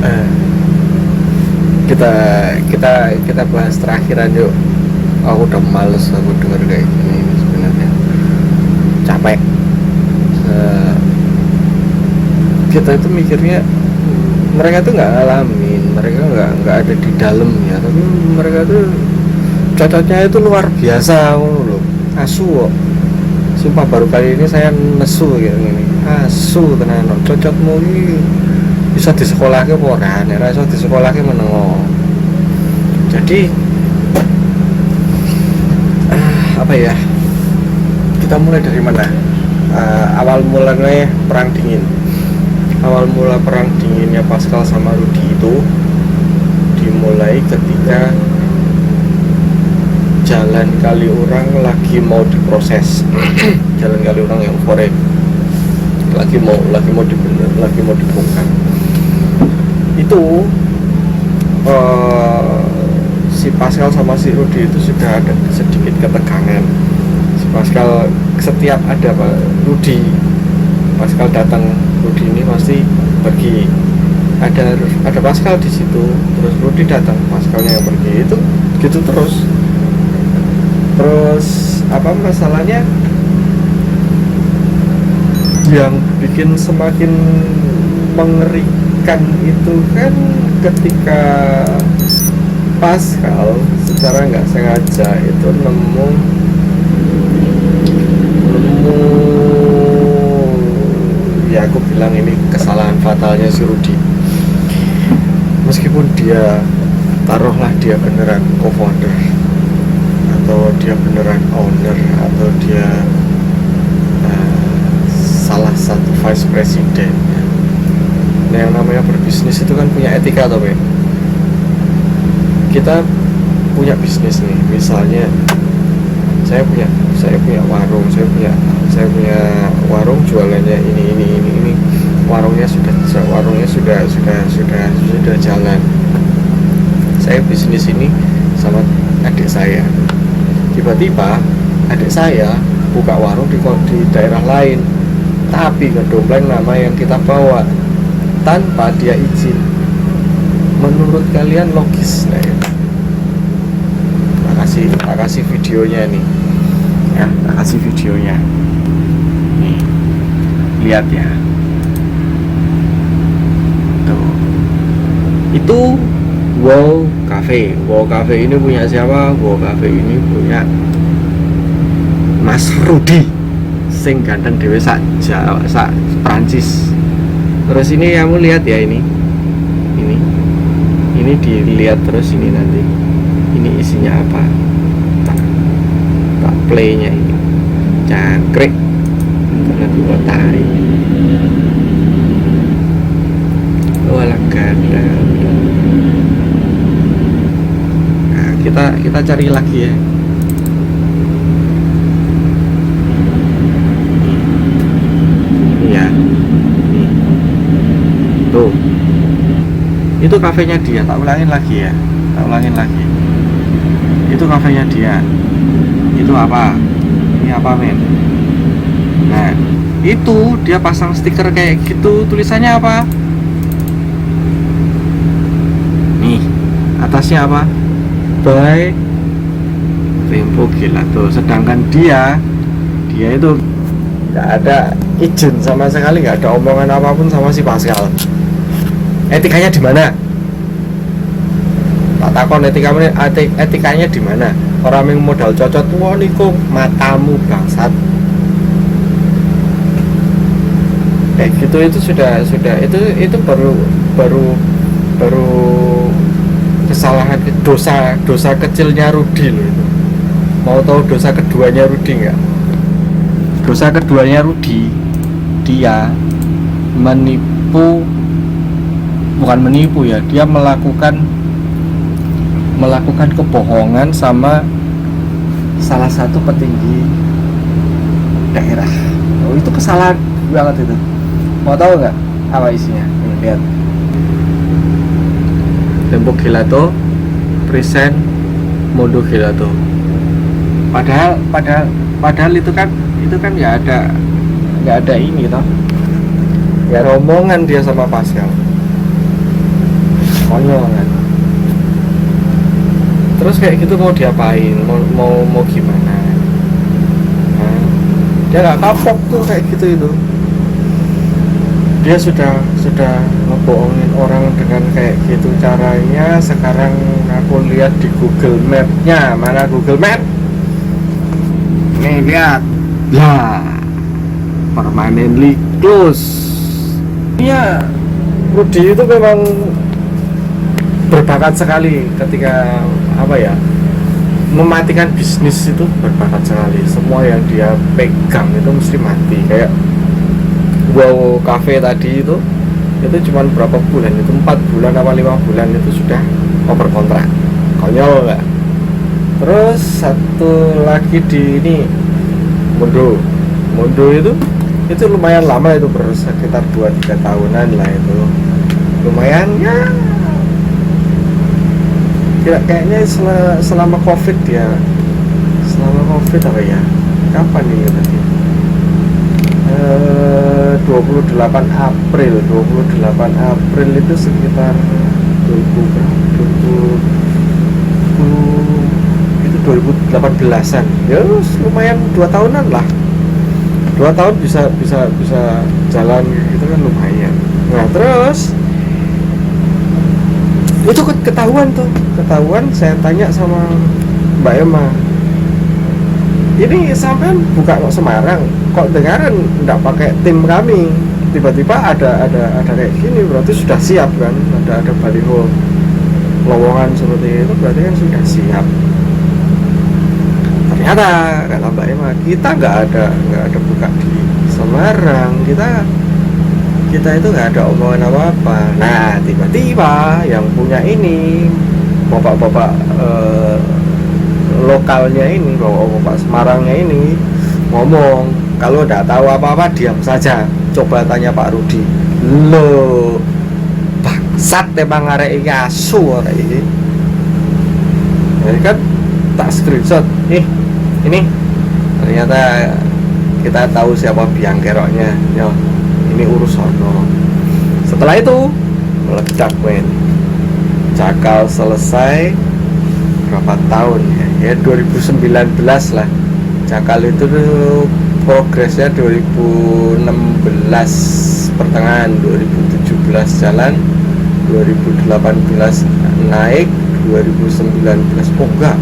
Eh, kita kita bahas terakhiran yuk. Aku udah males aku denger kayak gini sebenarnya, capek. Eh, kita itu mikirnya mereka tuh nggak ngalamin, mereka nggak ada di dalamnya, tapi mereka tuh cocoknya itu luar biasa loh. Asu kok. Sumpah baru kali ini saya nesu kayak gini. Asu tenan cocokmu ini bisa di sekolah ke poran, ya bisa di sekolah ke menengok. Jadi apa ya? Kita mulai dari mana? Awal mulanya perang dingin. Awal mula perang dinginnya Pascal sama Rudy itu dimulai ketika Jalan Kaliurang lagi mau diproses. Jalan Kaliurang yang korek lagi mau dibener, lagi mau dibongkar. Itu si Pascal sama si Rudy itu sudah ada sedikit ketegangan. Si Pascal setiap ada Rudy Pascal datang, Rudy ini pasti pergi. Ada Pascal di situ, terus Rudy datang, Pascalnya yang pergi. Itu gitu terus apa masalahnya yang bikin semakin mengerikan itu kan ketika Pascal secara nggak sengaja itu nemu ya, aku bilang ini kesalahan fatalnya si Rudy. Meskipun dia taruhlah dia beneran co-founder atau dia beneran owner atau dia salah satu vice president. Nah, yang namanya berbisnis itu kan punya etika toh, Be. Kita punya bisnis nih, misalnya saya punya warung, saya punya warung jualannya ini. Warungnya sudah jalan. Saya bisnis ini sama adik saya. Tiba-tiba adik saya buka warung di daerah lain, tapi ngedompleng nama yang kita bawa tanpa dia izin. Menurut kalian logis nggak ya? Tak kasih videonya nih. Ya, tak kasih videonya. Nih, lihat ya. Tuh. Itu Wow Cafe. Wow Cafe ini punya siapa? Wow Cafe ini punya Mas Rudy sing ganteng dhewe sak Prancis. Terus ini kamu lihat ya, ini dilihat terus ini nanti. Ini isinya apa? Tak playnya ini. Cangkrik karena dikotai. Walah ganda. Nah, kita cari lagi ya. Iya. Tuh. Itu kafenya dia, tak ulangin lagi ya. Itu kafenya dia. Itu apa? Ini apa, men? Nah, itu dia pasang stiker kayak gitu, tulisannya apa? Nih, atasnya apa? By Tempo Gelato. Sedangkan dia itu nggak ada izin sama sekali, nggak ada omongan apapun sama si Pascal. Etikanya di mana? Tak takon etikanya di mana? Orang yang modal cocot, wah niku matamu bangsat. Gitu itu sudah itu baru kesalahan, dosa kecilnya Rudy loh itu. Mau tahu dosa keduanya Rudy nggak? Dosa keduanya Rudy, dia bukan menipu ya, dia melakukan kebohongan sama salah satu petinggi daerah. Oh, itu kesalahan banget itu. Mau tahu nggak apa isinya? Lihat. Tempo Gelato present Mondo Gelato. Padahal itu kan nggak ada ini toh. Ya rombongan dia sama Pascal. konyol kan. Terus kayak gitu mau diapain, mau gimana? Nah, dia nggak kapok tuh kayak gitu itu. Dia sudah ngebohongin orang dengan kayak gitu caranya. Sekarang aku lihat di Google Map-nya, mana Google Map? Nih lihat, lah, permanently close. Iya, Rudy itu memang berbakat sekali ketika mematikan bisnis itu, berbakat sekali. Semua yang dia pegang itu mesti mati. Kayak Wow Cafe tadi itu cuma berapa bulan itu, 4 bulan apa 5 bulan itu sudah over kontrak. Konyol nggak? Terus satu lagi di ini Mondo itu lumayan lama, itu sekitar 2-3 tahunan lah itu. Lumayan ya. Kayaknya selama Covid ya. Selama Covid apa ya? Kapan nih tadi? 28 April itu sekitar 2018-an. Ya lumayan 2 tahunan lah. 2 tahun bisa jalan gitu kan, lumayan. Nah terus itu ketahuan, saya tanya sama Mbak Emma, ini sampean buka kok Semarang, kok dengaran nggak pakai tim kami, tiba-tiba ada kayak gini, berarti sudah siap kan? Ada baliho lowongan seperti itu, berarti kan sudah siap. Ternyata kata Mbak Emma, kita nggak ada buka di Semarang, kita itu nggak ada omongan apa-apa. Nah tiba-tiba yang punya ini, bapak-bapak lokalnya ini, bapak Semarangnya ini ngomong, kalau udah tahu apa-apa diam saja, coba tanya Pak Rudi. Lo bangsat emang arek iki, asu arek iki. Jadi kan tak screenshot, ini ternyata kita tahu siapa biang keroknya. Yo, ini urus Orno. Setelah itu meledak men. Cakal selesai berapa tahun ya 2019 lah. Cakal itu progresnya 2016 pertengahan, 2017 jalan, 2018 naik, 2019 enggak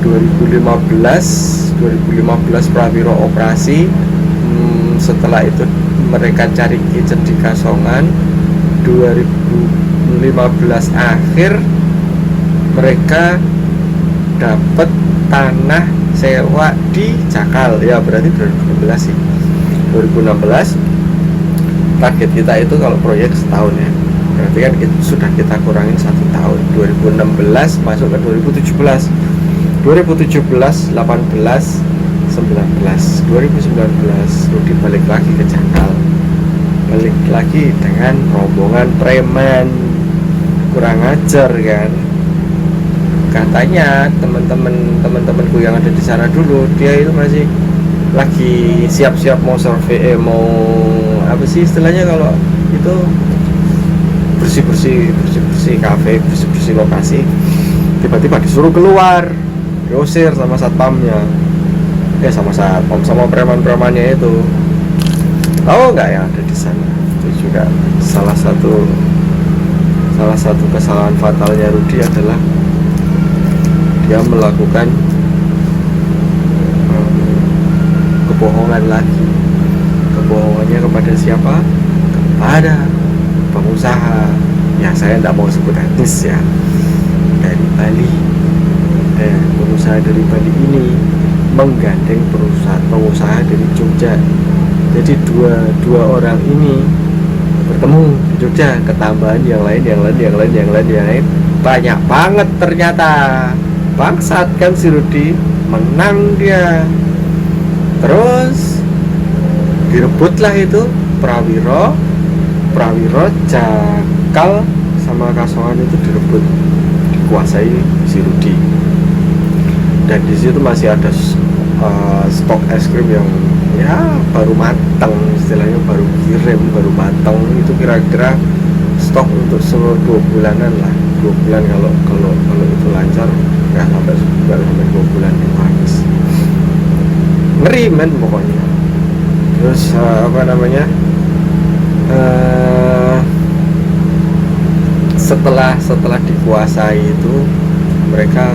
2015 Prawiro operasi. Setelah itu mereka cari kitchen di Kasongan. 2015 akhir mereka dapat tanah sewa di Cakal, ya berarti 2016 sih. 2016 target kita itu kalau proyek setahun ya, berarti kan sudah kita kurangin 1 tahun. 2016 masuk ke 2017, 18, 19 Rudi balik lagi ke Cakal, balik lagi dengan rombongan preman kurang ajar kan. Katanya teman-temanku yang ada di sana dulu, dia itu masih lagi siap-siap mau survei, mau apa sih istilahnya kalau itu, bersih kafe, bersih lokasi. Tiba-tiba disuruh keluar, diusir sama satpamnya, sama preman-premannya itu. Tahu nggak yang ada di sana? Itu juga salah satu kesalahan fatalnya Rudi adalah dia melakukan kebohongan lagi. Kebohongannya kepada siapa? Kepada pengusaha. Ya saya tidak mau sebut etnis ya, dari Bali. Pengusaha dari Bali ini menggandeng pengusaha dari Jogja. Jadi dua orang ini bertemu di Jogja, ketambahan yang lain banyak banget ternyata. Bangsat kan si Rudi, menang dia. Terus direbutlah itu Prawiro, Cakal sama Kasongan itu direbut, dikuasai si Rudi. Dan di situ masih ada stok es krim yang ya baru matang, istilahnya baru kirim, baru matang. Itu kira-kira stok untuk 2 bulanan lah, 2 bulan kalau itu lancar, nggak sampai 2 bulan itu habis. Ngeri men pokoknya. Terus setelah dikuasai itu mereka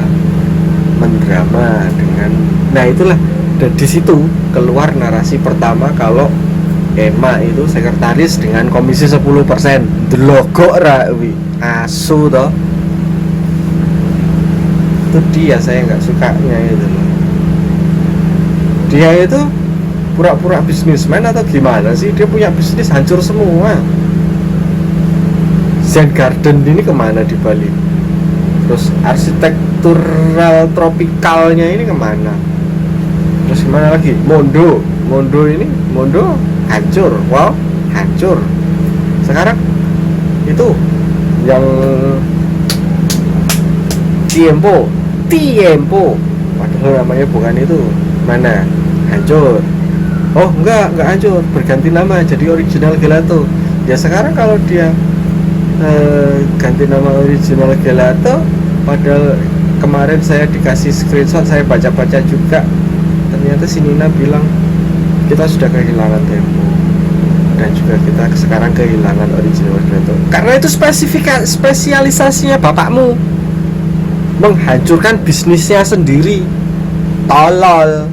mendrama dengan, nah itulah, dan di situ keluar narasi pertama kalau EMA itu sekretaris dengan komisi 10%. Delogok rawi asu toh. Itu dia saya nggak sukanya itu loh. Dia itu pura-pura bisnismen atau gimana sih? Dia punya bisnis hancur semua. Zen Garden ini kemana di Bali? Terus arsitektural tropikalnya ini kemana? Terus gimana lagi? Mondo hancur, wow, hancur. Sekarang itu yang Tiempo, padahal namanya bukan itu, mana? Hancur. Oh enggak hancur, berganti nama jadi Original Gelato. Ya sekarang kalau dia ganti nama Original Gelato, padahal kemarin saya dikasih screenshot, saya baca-baca juga, ternyata si Nina bilang kita sudah kehilangan Tempo dan juga kita sekarang kehilangan Original Gelato karena itu spesialisasinya bapakmu, menghancurkan bisnisnya sendiri. Tolol.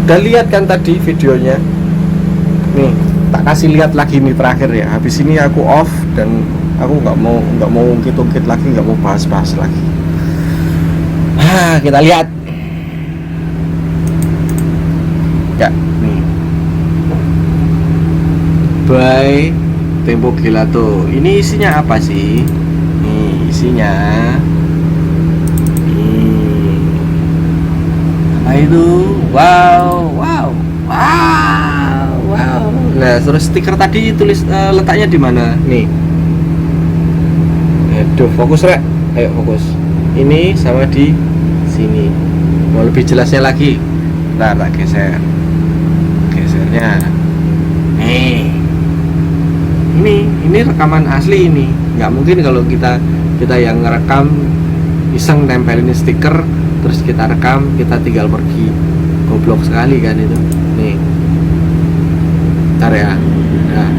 Udah lihat kan tadi videonya? Nih, tak kasih lihat lagi nih terakhir ya. Habis ini aku off dan aku nggak mau ungkit-ungkit lagi, nggak mau bahas-bahas lagi. Kita lihat. Ya, nih. By Tempo Gelato. Ini isinya apa sih? Nih, isinya apa itu? Wow. Nah, terus stiker tadi tulis letaknya di mana? Nih. Aduh, fokus rek. Ayo fokus. Ini sama di sini. Mau lebih jelasnya lagi. Ntar tak gesernya. Nih. Ini rekaman asli ini. Nggak mungkin kalau kita yang ngerekam iseng tempelin stiker terus kita rekam, kita tinggal pergi. Goblok sekali kan itu. Nih. Bentar ya. Nah,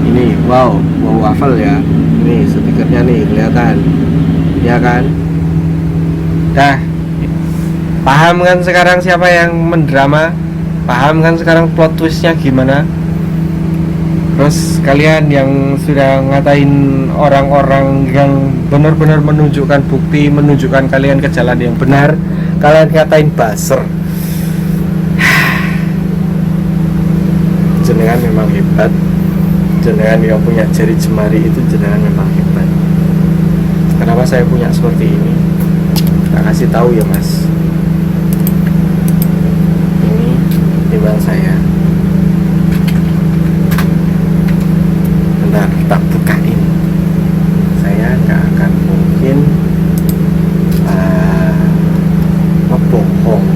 ini wow hafal ya. Ini stikernya nih kelihatan. Ya kan? Dah. Paham kan sekarang siapa yang mendrama? Paham kan sekarang plot twistnya gimana? Terus kalian yang sudah ngatain orang-orang yang benar-benar menunjukkan bukti, menunjukkan kalian ke jalan yang benar, kalian ngatain buzzer. Jenengan memang hebat. Jenengan yang punya jari jemari itu jenengan memang hebat. Kenapa saya punya seperti ini? Tak kasih tahu ya mas. Ini email saya. Bentar, tak bukain. Saya gak akan mungkin ngebohong.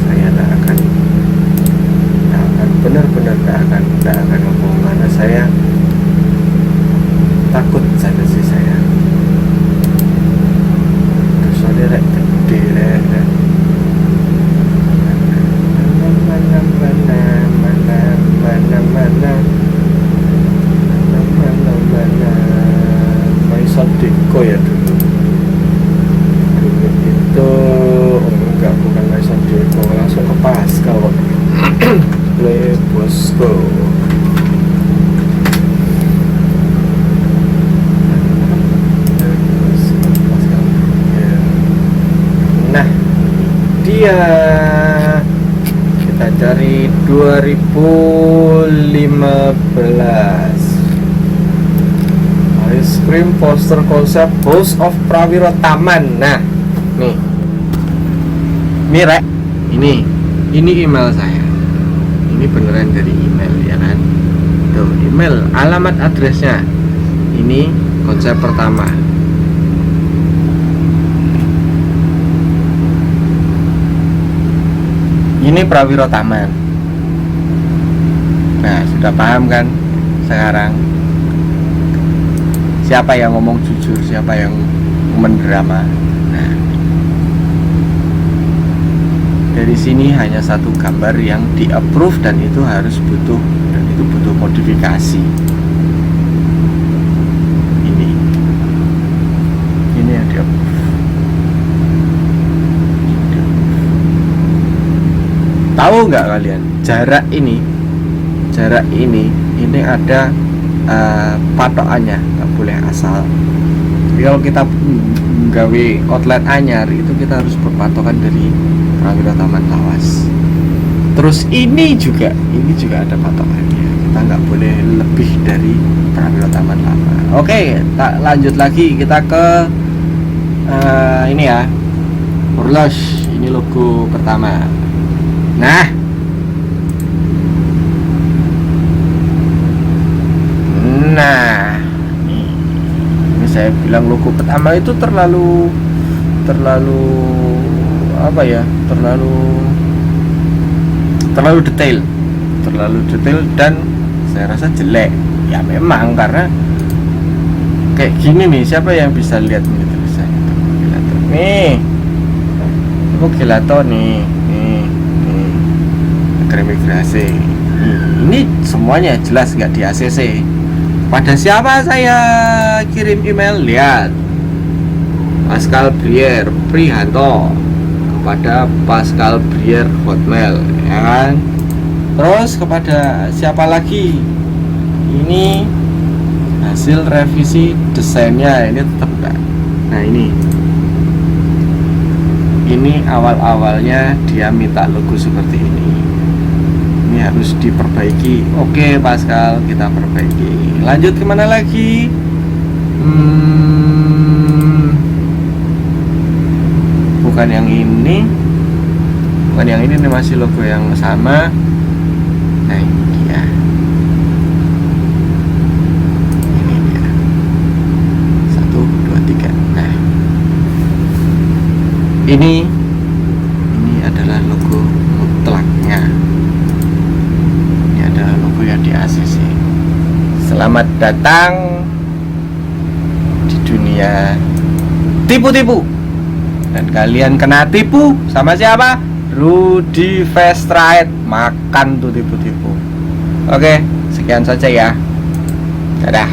Saya gak akan benar-benar gak akan ngebohong karena saya takut saja sih saya. Terus ada gede mana Maison Deco ya dulu itu enggak, bukan Maison Deco, langsung ke Pascal kok. Play Bosco. Nah dia kita cari 2015 ice cream poster konsep House of Prawiro Taman. Nah nih Rek, ini email saya, ini beneran dari email ya kan, tuh email, alamat addressnya, ini konsep pertama. Ini Prawiro Taman. sudah paham kan sekarang siapa yang ngomong jujur, siapa yang mendrama. Nah, dari sini hanya satu gambar yang di approve dan itu harus butuh modifikasi. Ini yang di approve. Tahu nggak kalian jarak ini ada patokannya, nggak boleh asal. Jadi kalau kita gawe outlet anyar itu kita harus berpatokan dari Prawiro Taman Lawas. Terus ini juga ada patokannya, kita nggak boleh lebih dari Prawiro Taman Lawas. Oke, lanjut lagi kita ke ini ya, Urlosh. Ini logo pertama. Nah, ini saya bilang logo pertama itu terlalu apa ya? Terlalu detail dan saya rasa jelek. Ya memang karena kayak gini nih, siapa yang bisa lihat ini tulisannya? Nih, Gelato nih. Imigrasi ini semuanya jelas nggak di ACC. Pada siapa saya kirim email? Lihat, Pascal Brier Prihanto kepada Pascal Brier Hotmail, ya kan? Terus kepada siapa lagi? Ini hasil revisi desainnya, ini tetap enggak. Nah, ini awal-awalnya dia minta logo seperti ini harus diperbaiki. Oke Pascal, kita perbaiki. Lanjut kemana lagi? Bukan yang ini nih, masih logo yang sama. Nah ini dia, ini dia 1, 2, 3. Nah ini adalah logo mutlaknya. Di ACC. Selamat datang di dunia tipu-tipu. Dan kalian kena tipu sama siapa? Rudy Festrite. Makan tuh tipu-tipu. Oke, sekian saja ya. Dadah.